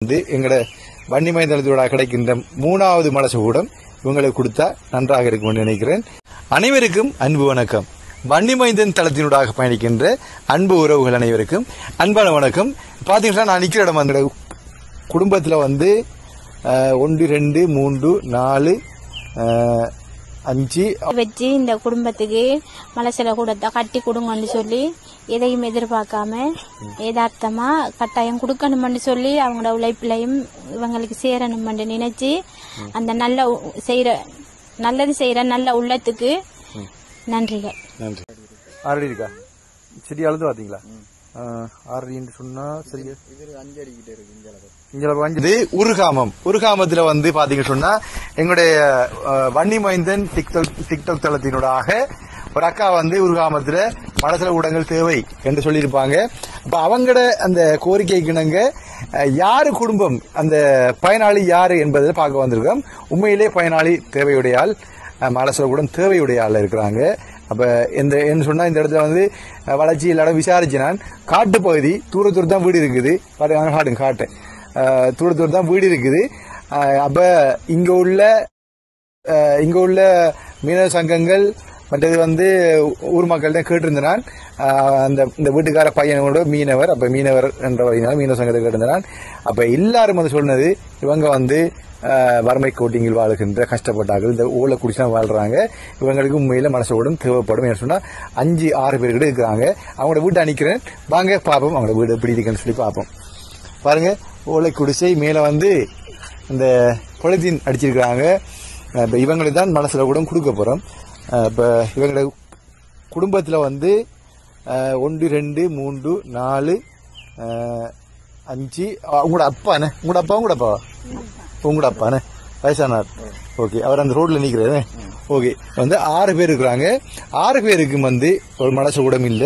எங்கட வன்னிமைந்தளத்தோட கிடைக்கின்ற 3வது மலசகூடம் இவங்களுக்கு கொடுத்தா நன்றாக இருக்கும் நினைக்கிறேன். அனைவருக்கும் அன்பு வணக்கம். வன்னிமைந்தன் தளத்தினூடாக பயணிக்கின்ற அன்பு உறவுகள் அனைவருக்கும் அன்பான வணக்கம். பாத்தீங்கன்னா நான் நிக்கிற இடம் அந்த குடும்பத்தில் 1 2 3 4 5 வச்சு இந்த குடும்பத்துக்கு மலசில கூடத்தை கட்டி கொடுங்கன்னு சொல்லி எதையும் எதிர்பார்க்காம யதார்த்தமா கட்டாயம் கொடுக்கணும்னு சொல்லி அவங்களோட உழைப்பிலையும் இவங்களுக்கு சேரணும்னு நினைச்சு அந்த நல்லது செய்யற நல்ல உள்ளத்துக்கு நன்றிகள். நன்றி. ஆல்ரெடி இருக்கா செடி அளந்து பாத்தீங்களா? 6 சொன்னா சரியா? இது உருகாமத்துல பாத்தீங்க சொன்னா எங்களுடைய வன்னிமைந்தன் டிக்டாக் தளத்தினூடாக ஒரு அக்கா உருகாமத்துல மலசல கூடங்கள் தேவை என்று சொல்லியிருப்பாங்க. அப்ப அவங்களோட அந்த கோரிக்கைக்கு இணங்க யாரு குடும்பம் அந்த பயனாளி யாரு என்பதை பார்க்க வந்திருக்கோம். உண்மையிலே பயனாளி தேவையுடைய ஆள், மலசல கூடம் தேவையுடைய ஆள் இருக்கிறாங்க. அப்ப என்ன சொன்னா இந்த இடத்துல வளர்ச்சி இல்லாத விசாரிச்சு நான் காட்டு பகுதி தூர தான் வீடு இருக்குது. காட்டேன் தூர தான் வீடு இருக்குது. அப்ப இங்க உள்ள மீனவ சங்கங்கள் மற்றது ஊர் மக்கள் தான் கேட்டிருந்தான். இந்த வீட்டுக்கார பையனோட மீனவர், அப்ப மீனவர் என்ற வகையினால் மீனவ சங்கத்தை கேட்டிருந்தான். அப்ப எல்லாரும் சொன்னது இவங்க வறுமை கோட்டிங்கில் வாழ்கின்ற கஷ்டப்பட்டார்கள், இந்த ஊழ குடிச்சுதான் வாழ்றாங்க, இவங்களுக்கு உண்மையில மனசோடும் தேவைப்படும் சொன்னா 5-6 பேர் கிட்ட இருக்கிறாங்க. அவங்களோட வீட்டை அணிக்கிறேன், வாங்க பாப்போம் அவங்களோட வீடு எப்படி இருக்குன்னு சொல்லி பார்ப்போம். பாருங்க, ஓலை குடிசை மேல இந்த பொலித்தீன் அடிச்சிருக்கிறாங்க. இப்ப இவங்களுக்கு தான் மனசுல கூட கொடுக்க போறோம். இப்ப இவங்களோட குடும்பத்துல 1 2 3 4 5 உங்களோட அப்பானே, உங்களோட அப்பானே வயசானார். ஓகே, அவர் அந்த ரோட்ல நிக்கிறாரு. ஓகே, 6 பேர் இருக்கிறாங்க. 6 பேருக்கு ஒரு மலசகூடம் இல்ல.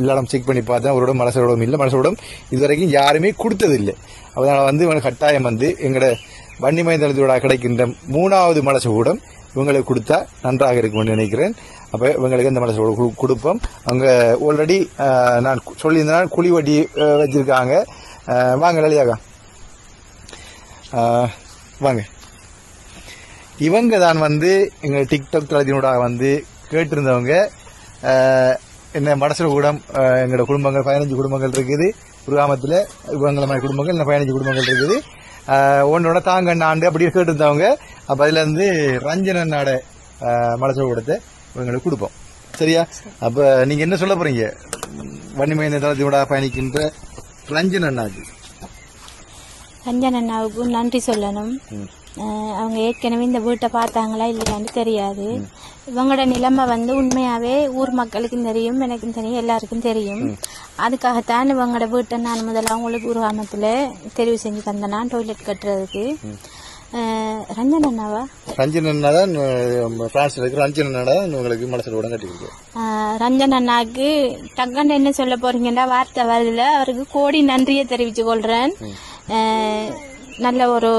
இல்லாடம் செக் பண்ணி பார்த்தா அவரோட மலசகூடம் இல்ல. மலசகூடம் இதுவரைக்கும் யாருமே கொடுத்தது இல்லை. அதனால இவங்க கட்டாயம் எங்கட வன்னிமைந்தளத்தோட கிடைக்கின்ற 3வது மலசகூடம் இவங்களுக்கு கொடுத்தா நன்றாக இருக்கும் நினைக்கிறேன். அப்ப இவங்களுக்கு இந்த மலசகூடம் கொடுப்போம். அவங்க ஆல்ரெடி நான் சொல்லியிருந்தேன் குழி வட்டி வச்சிருக்காங்க. வாங்க லலிதாக்கா, வாங்க. இவங்க தான் எங்க டிக்டாக் தளத்தினூடாக கேட்டிருந்தவங்க. என்ன மனசுல கூடம் எங்களோட குடும்பங்கள் 15 குடும்பங்கள் இருக்குது கிராமத்துல. இவங்கள மாதிரி குடும்பங்கள் 15 குடும்பங்கள் இருக்குது. ஒன்னோட தாங்கண்ண ஆண்டு அப்படி கேட்டிருந்தவங்க. அப்ப அதுல ரஞ்சன் நாட மனசுல கூடத்தை இவங்களுக்கு கொடுப்போம். சரியா? அப்ப நீங்க என்ன சொல்ல போறீங்க வன்னிமைந்த தளத்தினூடாக பயணிக்கின்ற ரஞ்சன் அண்ணாவுக்கு நன்றி சொல்லணும். அவங்க ஏற்கனவே இந்த வீட்டை பார்த்தாங்களா இல்லையான்னு தெரியாது. இவங்களோட நிலைமை உண்மையாவே ஊர் மக்களுக்கும் தெரியும், எனக்கும் தெரியும், எல்லாருக்கும் தெரியும். அதுக்காகத்தான் இவங்களோட வீட்டை நான் முதல்ல அவங்களுக்கு ஒரு கிராமத்துல தெரிவு செஞ்சு தந்தேன் டாய்லெட் கட்டுறதுக்கு. ரஞ்சன் அண்ணாவா? ரஞ்சன் அண்ணா தான் ரஞ்சன் அண்ணா தான் உங்களுக்கு மனசுல கூட கட்டிருக்கு. ரஞ்சன் அண்ணாக்கு டக்குன்னு என்ன சொல்ல போறீங்கன்னா வார்த்தை வருதுல. அவருக்கு கோடி நன்றியை தெரிவிச்சு கொள்றேன். நல்ல ஒரு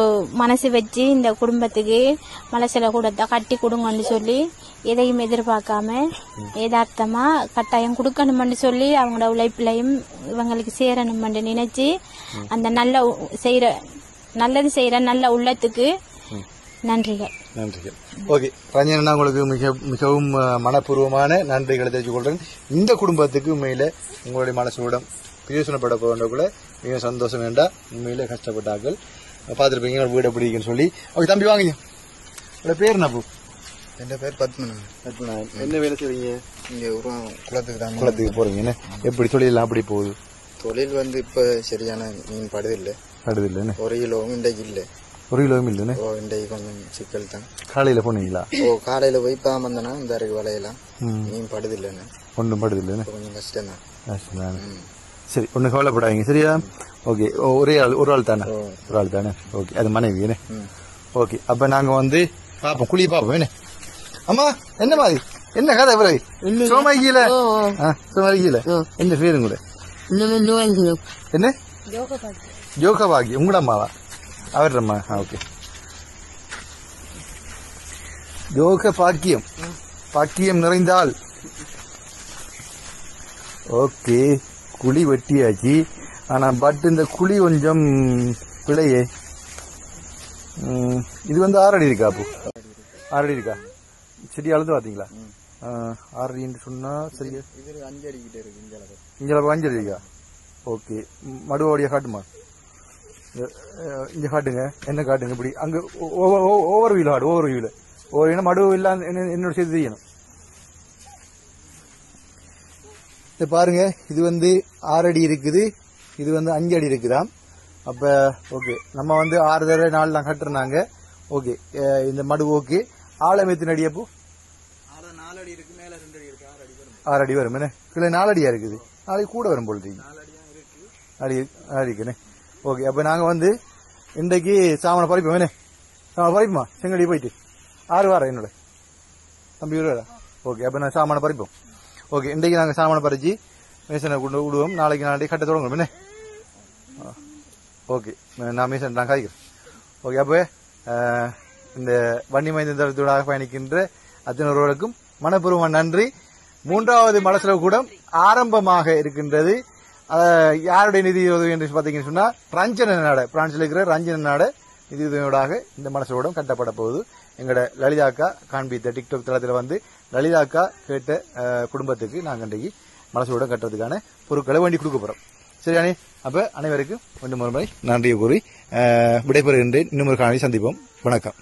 மனசு வச்சு இந்த குடும்பத்துக்கு மலசில கூடத்தை கட்டி கொடுங்கன்னு சொல்லி எதையும் எதிர்பார்க்காம யதார்த்தமா கட்டாயம் கொடுக்கணும்னு சொல்லி அவங்களோட உழைப்பிலையும் இவங்களுக்கு சேரணும்னு நினைச்சு அந்த நல்லது செய்யற நல்ல உள்ளத்துக்கு நன்றிகள். நன்றிகள். ஓகே ரஞ்சனா, உங்களுக்கு மிகவும் மனப்பூர்வமான நன்றிகளை தெரிவித்துக் கொள்றேன். இந்த குடும்பத்துக்கு உண்மையில உங்களுடைய மனசோட பிரயோசனப்பட போகின்ற கூட மிக சந்தோஷம் வேண்டாம். உண்மையிலே கஷ்டப்பட்டார்கள் பார்த்துருப்பீங்க வீடு எப்படி இருக்குன்னு சொல்லி. ஓகே தம்பி, வாங்க. உங்களோட பேர் என்ன? என் பேர் பத்மநாதன். பத்மநாதன். என்ன வேலை செய்வீங்க? இங்க குளத்துக்கு போறீங்க. என்ன எப்படி தொழில் அப்படி போகுது? தொழில் இப்ப சரியான மீன் படுதில்லை. ஒரு கிலோவும் இன்றைக்கு இல்ல. ஒரு கிலோவும் இல்ல. இன்றைக்கு கொஞ்சம் சிக்கல் தான். காலையில போனீங்களா? காலையில போய் பாமந்தனா இந்த அரைக்கு வலையெல்லாம் மீன் படுதில்லைன்னு. ஒன்றும் படுதில்லை. கொஞ்சம் கஷ்டம் தான். சரி, ஒன்னும் கவலைப்படாதீங்க. சரியா? ஓகே, ஒரு ஆள் தானே? ஓகே, அது மனைவி என்ன? ஓகே, அப்ப நாங்க பாப்போம், குழி பாப்போம். என்ன அம்மா, என்ன மாதிரி என்ன கதை பிறகு சோமாக்கியில என்ன பேரு கூட? என்ன ஜோகபாகி? உங்களோட அம்மாவா? அவர் அம்மா? ஓகே, ஜோக பாக்கியம் நிறைந்தால். ஓகே, குழி வெட்டியாச்சு. ஆனா பட் இந்த குழி கொஞ்சம் பிழையே இது வந்து 6 அடி இருக்கா? அப்போ 6 அடி இருக்கா? செடி அளந்து பாத்தீங்களா? 6 அடின்னு சொன்னா சரியா? இது 5 அடி கிட்ட இருக்கு. இங்க 5 அடி இருக்கா? ஓகே. மடுவோடைய காட்டுமா? இங்க காட்டுங்க. என்ன காட்டுங்க? இப்படி அங்க ஓவர் வியூல காடு. ஓவர் வியூல மடு இல்ல என்னோட சேர்த்து செய்யணும். இத பாருங்க, இது வந்து 6 அடி இருக்குது, இது வந்து 5 அடி இருக்குதாம். அப்ப ஓகே, நம்ம வந்து 6 தடவை 4 தான் கட்டுறாங்க. ஓகே, இந்த மடு ஓகே. ஆழம் எத்தனை அடி? அப்போ 4 அடி இருக்கு, மேல 2 அடி இருக்கு, 6 அடி வரும். 6 அடி வரும். என்ன கீழே 4 அடியா இருக்குது? நாளைக்கு கூட வரும் போல் இருக்கு. 4 அடியா இருக்கு. அடி இருக்குண்ணே. ஓகே, அப்ப நாங்க வந்து இன்றைக்கு சாமனை பறிப்போம். என்ன சாமனை பறிப்போமா? செங்கடி போயிட்டு 6 வாரம் என்னோட தம்பி வருவாரா? ஓகே, அப்ப நான் சாமான பறிப்போம். ஓகே, இன்றைக்கு நாங்க சாமான பறிச்சு மேசனை கொண்டு விடுவோம். நாளைக்கு கட்ட தொடங்குவோம். என்ன ஓகே, நான் மேசன் நான் காய்க்கிறேன். ஓகே, அப்ப இந்த வன்னி மைந்தூடாக பயணிக்கின்ற அத்தனோர்களுக்கும் மனப்பூர்வமான நன்றி. 3வது மலசலவு கூடம் ஆரம்பமாக இருக்கின்றது. யாருடைய நிதி உதவி என்று பாத்தீங்கன்னு சொன்னா ரஞ்சன நாட, பிரான்சில் இருக்கிற ரஞ்சன நாட நிதி உதவியோடாக இந்த மலசலூடம் கட்டப்பட போகுது. எங்களோட லலிதாக்கா காண்பித்த டிக்டாக் தளத்தில் வந்து லலிதாக்கா கேட்ட குடும்பத்துக்கு நாங்கள் இன்றைக்கு மலசலூடம் கட்டுறதுக்கான பொருட்களை வேண்டி கொடுக்க போறோம். சரியானே? அப்ப அனைவருக்கும் மீண்டும் ஒரு முறை நன்றியை கூறி விடைபெறுகின்றேன். இன்னும் ஒரு காணொளி சந்திப்போம். வணக்கம்.